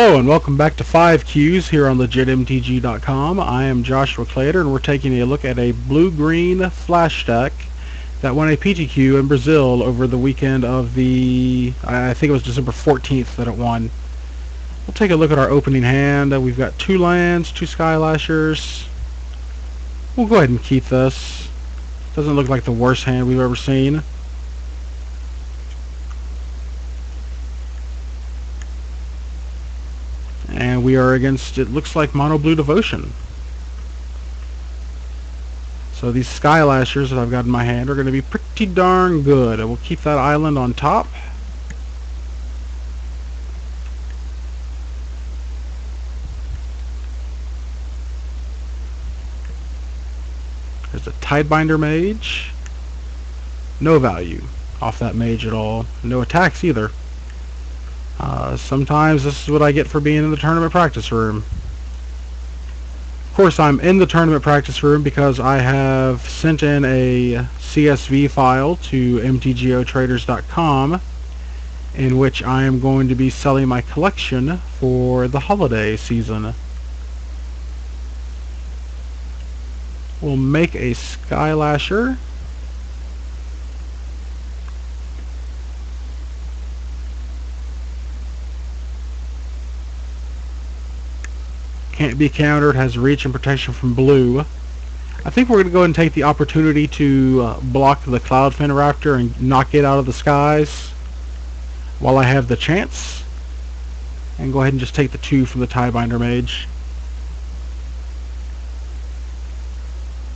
Hello and welcome back to 5Qs here on legitmtg.com. I am Joshua Clater and we're taking a look at a blue-green flash stack that won a PTQ in Brazil over the weekend of I think it was December 14th that it won. We'll take a look at our opening hand. We've got 2 lands, 2 Skylashers. We'll go ahead and keep this. Doesn't look like the worst hand we've ever seen. And we are against, it looks like, Mono Blue Devotion. So these Skylashers that I've got in my hand are going to be pretty darn good. We'll keep that island on top. There's a Tidebinder Mage. No value off that mage at all. No attacks either. Sometimes this is what I get for being in the tournament practice room. Of course, I'm in the tournament practice room because I have sent in a CSV file to mtgotraders.com in which I am going to be selling my collection for the holiday season. We'll make a Skylasher. Can't be countered, has reach and protection from blue. I think we're going to go ahead and take the opportunity to block the Cloudfin Raptor and knock it out of the skies while I have the chance. And go ahead and just take the 2 from the Tidebinder Mage.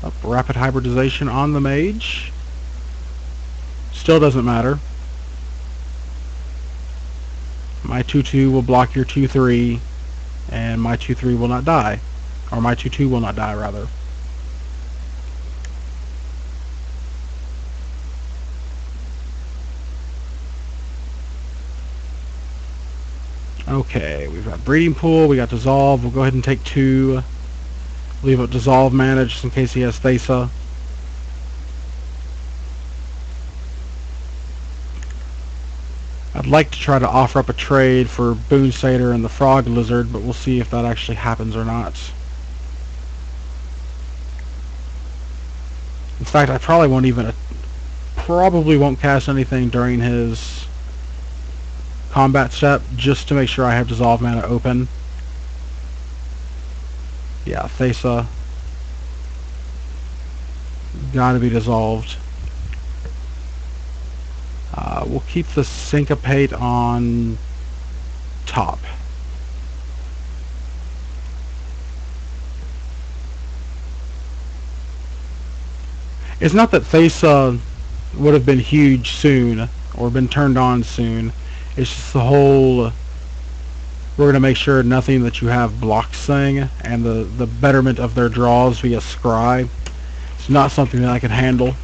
Up, rapid hybridization on the Mage. Still doesn't matter. My 2/2 will block your 2/3. And my 2/3 will not die. Or my 2/2 will not die, rather. Okay, we've got Breeding Pool, we got Dissolve. We'll go ahead and take 2. Leave up Dissolve mana just in case he has Thesa. I'd like to try to offer up a trade for Boon Satyr and the Frog Lizard, but we'll see if that actually happens or not. In fact, I probably won't cast anything during his combat step, just to make sure I have Dissolve mana open. Yeah, Thesa. Gotta be dissolved. We'll keep the Syncopate on top. It's not that Thesa would have been huge soon, or been turned on soon. It's just the whole, we're going to make sure nothing that you have blocks thing, and the betterment of their draws via Scry. It's not something that I can handle.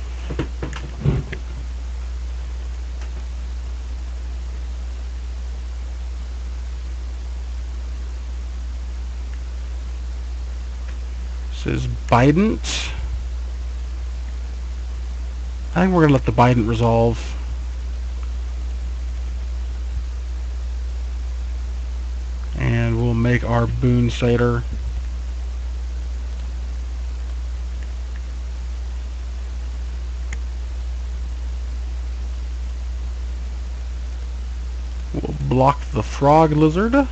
This is Bident. I think we're going to let the Bident resolve. And we'll make our Boon Satyr. We'll block the Frog Lizard.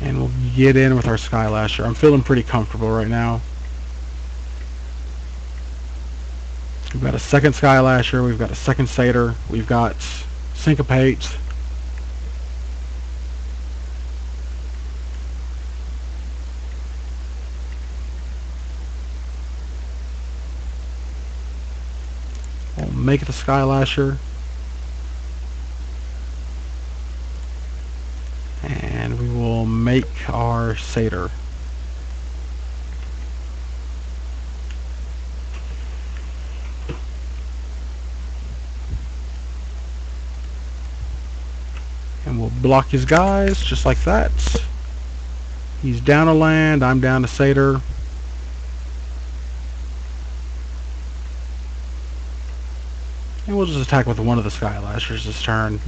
And we'll get in with our Skylasher. I'm feeling pretty comfortable right now. We've got a second Skylasher, we've got a second Satyr, we've got Syncopate. We'll make the Skylasher. And we will make our Satyr. And we'll block his guys just like that. He's down a land, I'm down a Satyr. And we'll just attack with one of the Skylashers this turn.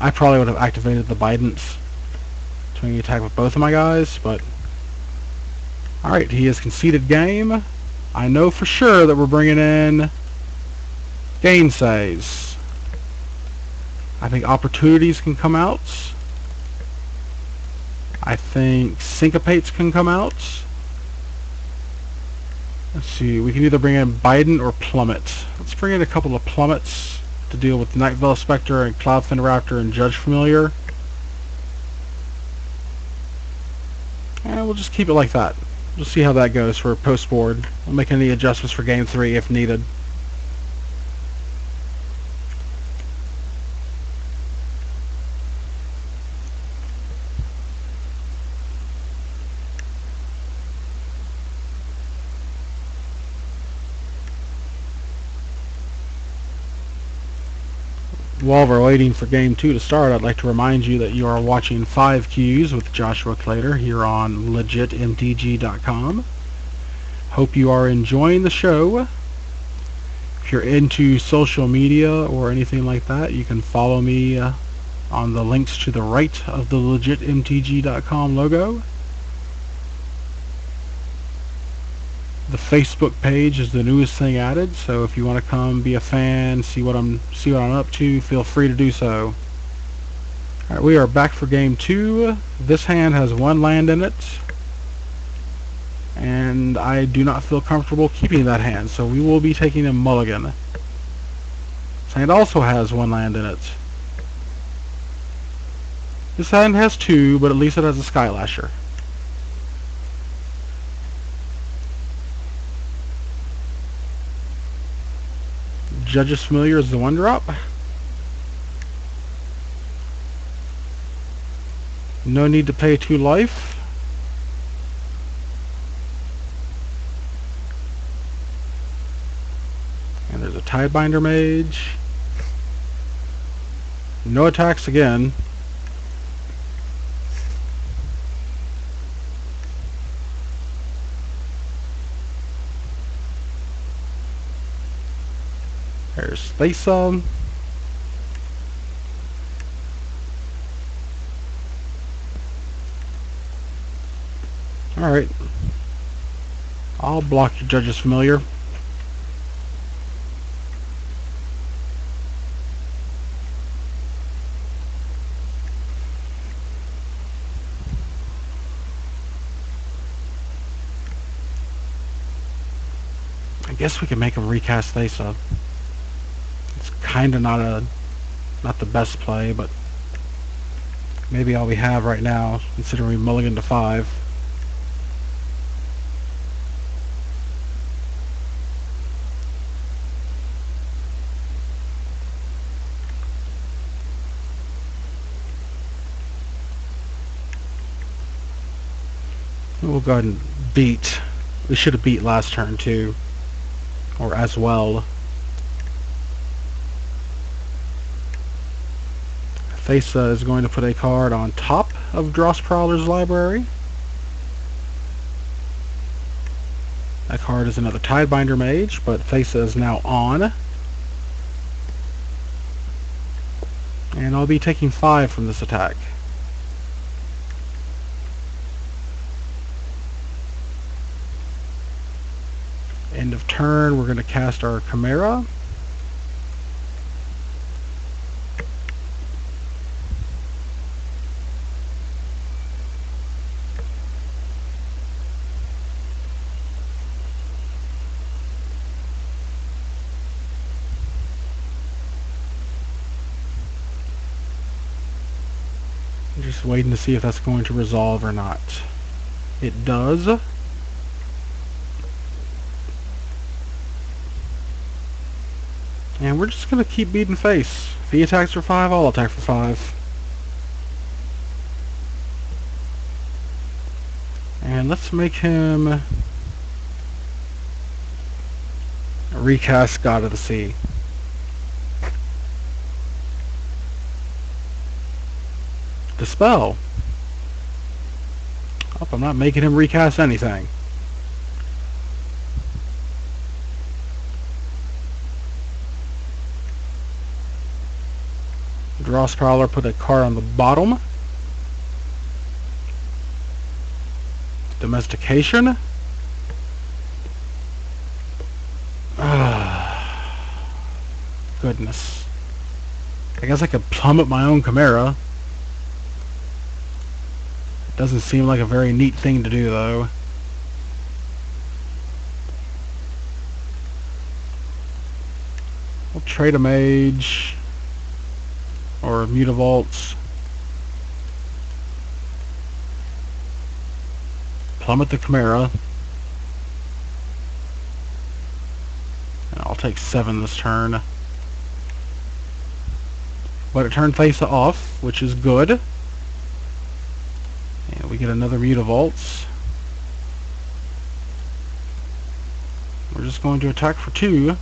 I probably would have activated the Bidents to make me attack with both of my guys, but... Alright, he has conceded game. I know for sure that we're bringing in Gainsays. I think Opportunities can come out. I think Syncopates can come out. Let's see, we can either bring in Bident or Plummet. Let's bring in a couple of Plummets to deal with Night Veil Spectre and Cloudfin Raptor and Judge Familiar. And we'll just keep it like that. We'll see how that goes for post-board. We'll make any adjustments for Game 3 if needed. While we're waiting for Game 2 to start, I'd like to remind you that you are watching 5 Qs with Joshua Claytor here on legitmtg.com. Hope you are enjoying the show. If you're into social media or anything like that, you can follow me on the links to the right of the legitmtg.com logo. The Facebook page is the newest thing added, so if you want to come be a fan, see what I'm up to, feel free to do so. Alright, we are back for Game 2. This hand has 1 land in it, and I do not feel comfortable keeping that hand, so we will be taking a mulligan. This hand also has 1 land in it. This hand has 2, but at least it has a Skylasher. Judge's Familiar is the 1-drop. No need to pay 2 life. And there's a Tidebinder Mage. No attacks again. There's Thesa. Alright. I'll block your Judge's Familiar. I guess we can make him recast Thesa. Kinda not the best play, but maybe all we have right now, considering we mulligan to 5. We'll go ahead and beat. We should have beat last turn too, or as well. Thesa is going to put a card on top of Drossprowler's library. That card is another Tidebinder Mage, but Thesa is now on. And I'll be taking 5 from this attack. End of turn, we're going to cast our Chimera. Just waiting to see if that's going to resolve or not. It does. And we're just going to keep beating face. If he attacks for 5, I'll attack for 5. And let's make him a recast God of the Sea. Dispel. Oh, I'm not making him recast anything. Dross Prowler put a card on the bottom. Domestication. Goodness. I guess I could plummet my own Chimera. It doesn't seem like a very neat thing to do, though. We'll trade a Mage. Or Mutavaults. Plummet the Chimera. And I'll take 7 this turn. But it turned face off, which is good. And we get another Mutavaults. We're just going to attack for 2.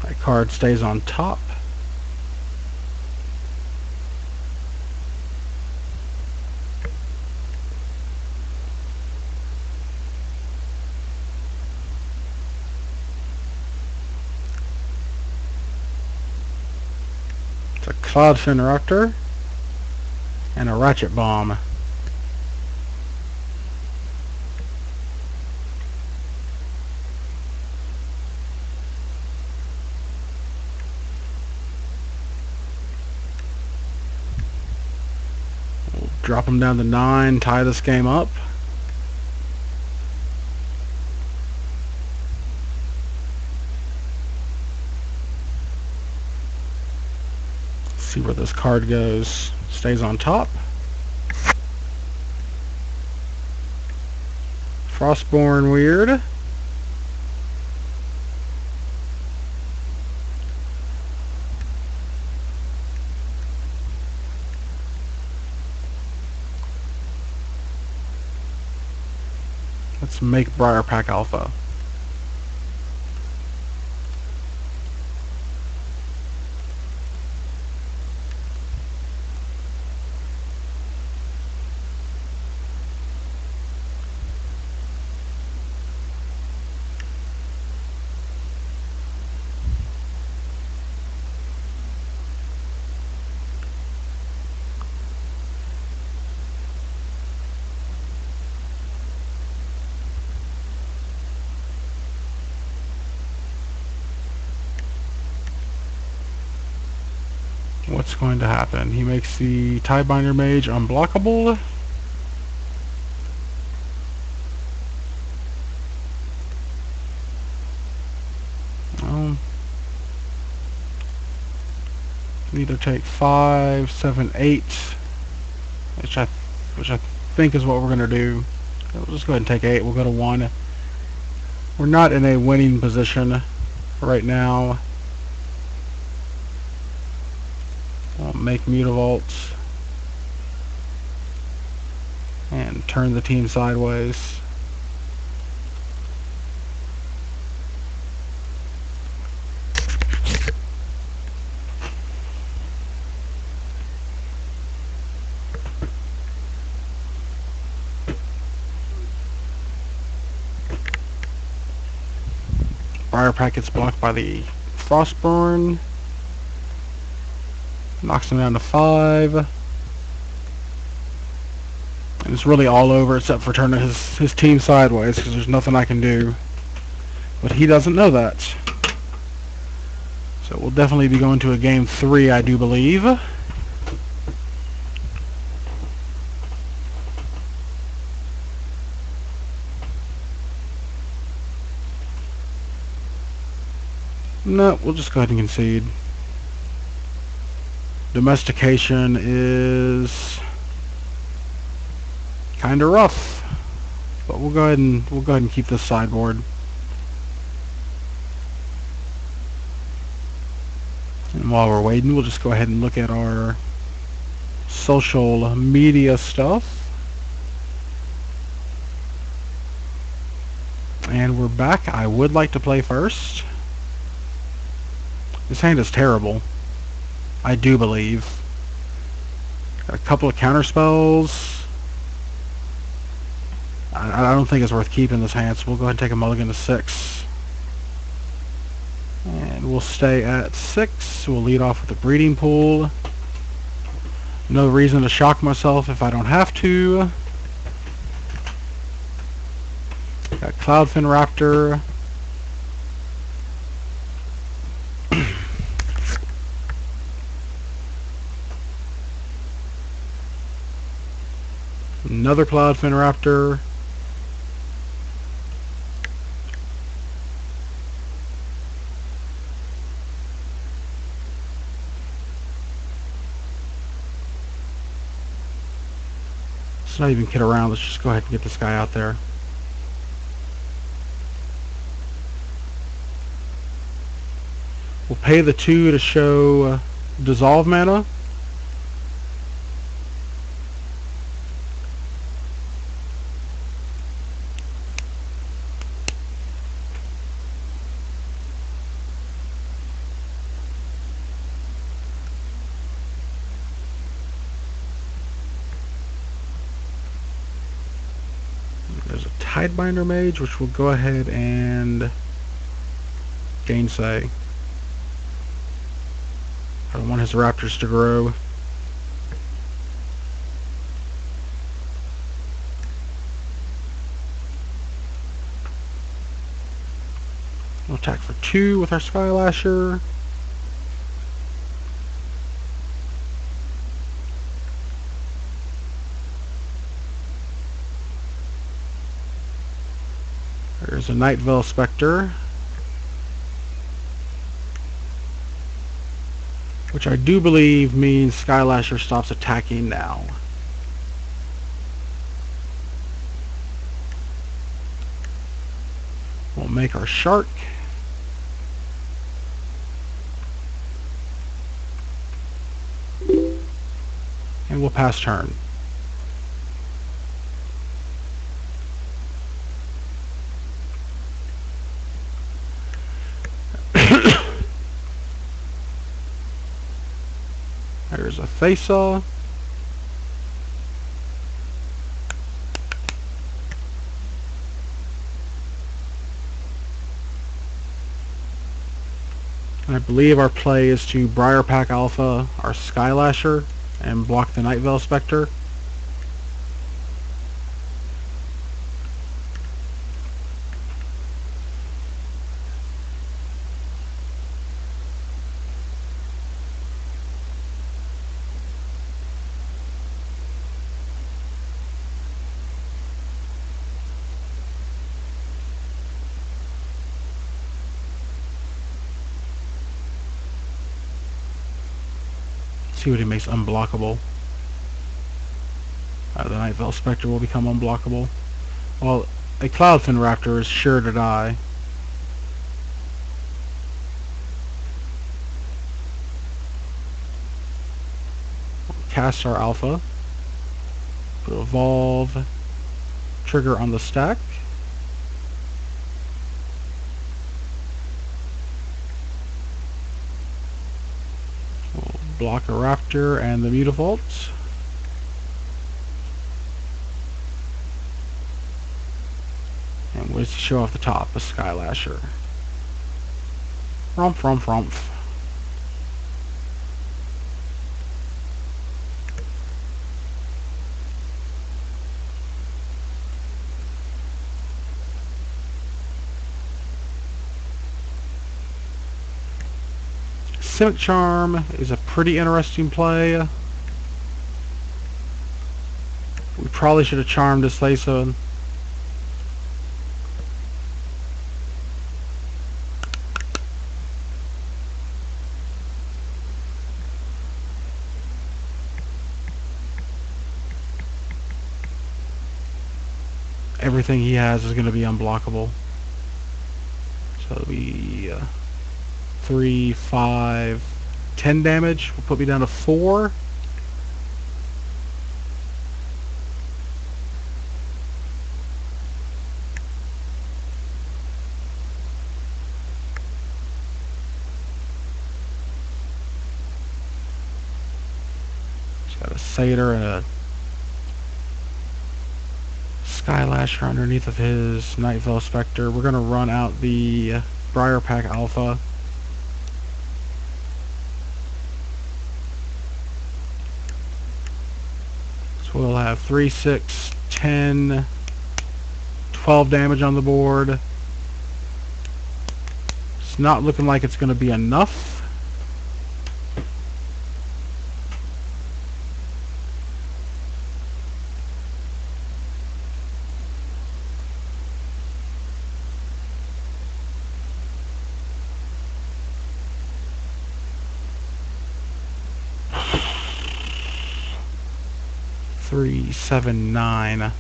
That card stays on top. It's a Cloudfin Raptor and a Ratchet Bomb. We'll drop them down to 9, tie this game up. See where this card goes. Stays on top. Frostborn Weird. Let's make Briar Pack Alpha. What's going to happen? He makes the Tiebinder Mage unblockable. Need to take 5, 7, 8, which I think is what we're gonna do. We'll just go ahead and take 8. We'll go to 1. We're not in a winning position right now. I'll make Mutavaults and turn the team sideways. Briar Pack gets blocked by the Frostborn. Knocks him down to 5. And it's really all over except for turning his team sideways because there's nothing I can do. But he doesn't know that. So we'll definitely be going to a game 3, I do believe. No, we'll just go ahead and concede. Domestication is kind of rough, but we'll go ahead and keep this sideboard. While we're waiting, we'll just go ahead and look at our social media stuff. And we're back. I would like to play first. This hand is terrible, I do believe. Got a couple of counter spells. I don't think it's worth keeping this hand, so we'll go ahead and take a mulligan to 6. And we'll stay at 6. We'll lead off with a breeding pool. No reason to shock myself if I don't have to. Got Cloudfin Raptor. Another Cloudfin Raptor. Let's not even kid around. Let's just go ahead and get this guy out there. We'll pay the 2 to show Dissolve mana. There's a Tidebinder Mage, which we'll go ahead and gainsay. I don't want his raptors to grow. We'll attack for 2 with our Skylasher. There's a Nightveil Spectre, which I do believe means Skylasher stops attacking now. We'll make our Shark. And we'll pass turn. There's a Thesa. I believe our play is to Briarpack Alpha our Skylasher and block the Nightveil Spectre. See what he makes unblockable. The Nightveil Spectre will become unblockable. Well, a Cloudfin Raptor is sure to die. Cast our Alpha. Put Evolve. Trigger on the stack. We'll block a Raptor and the Mutavault. And we'll just show off the top, a Skylasher. Romp, romp, romp. Simic Charm is a pretty interesting play. We probably should have charmed this Thesa. Everything he has is going to be unblockable. So it'll be 3, 5, 10 damage. Will put me down to 4. Got a Satyr and a Skylasher underneath of his Night Veil Spectre. We're going to run out the Briarpack Alpha. So we'll have 3, 6, 10, 12 damage on the board. It's not looking like it's going to be enough. Three, 7, 9.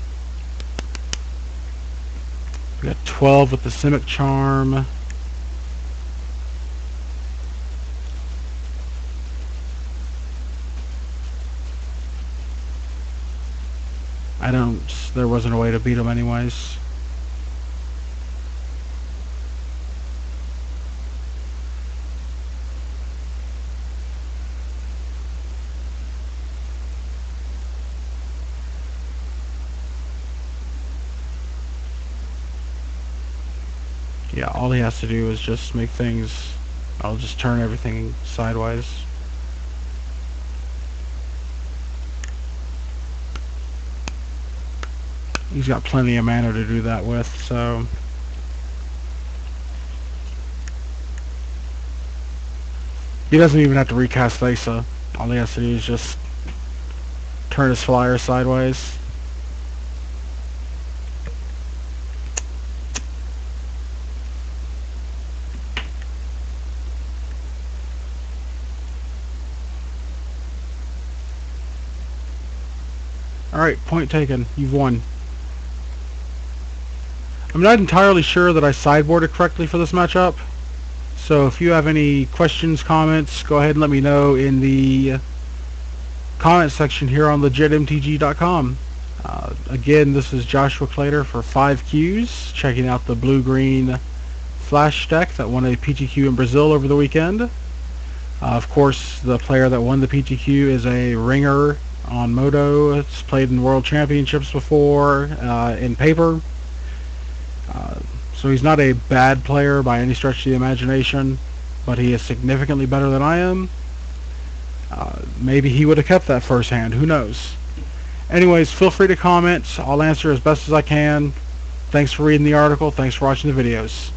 We got 12 with the Simic Charm. There wasn't a way to beat him anyways. Yeah, all he has to do is just make things... I'll just turn everything sideways. He's got plenty of mana to do that with, so... He doesn't even have to recast Thesa. All he has to do is just turn his flyer sideways. Alright, point taken. You've won. I'm not entirely sure that I sideboarded correctly for this matchup. So if you have any questions, comments, go ahead and let me know in the comment section here on legitmtg.com. Again, this is Joshua Claytor for 5Qs, checking out the blue-green flash deck that won a PTQ in Brazil over the weekend. Of course, the player that won the PTQ is a ringer on Moto. It's played in World Championships before in paper. So he's not a bad player by any stretch of the imagination, but he is significantly better than I am. Maybe he would have kept that first hand. Who knows? Anyways, feel free to comment. I'll answer as best as I can. Thanks for reading the article. Thanks for watching the videos.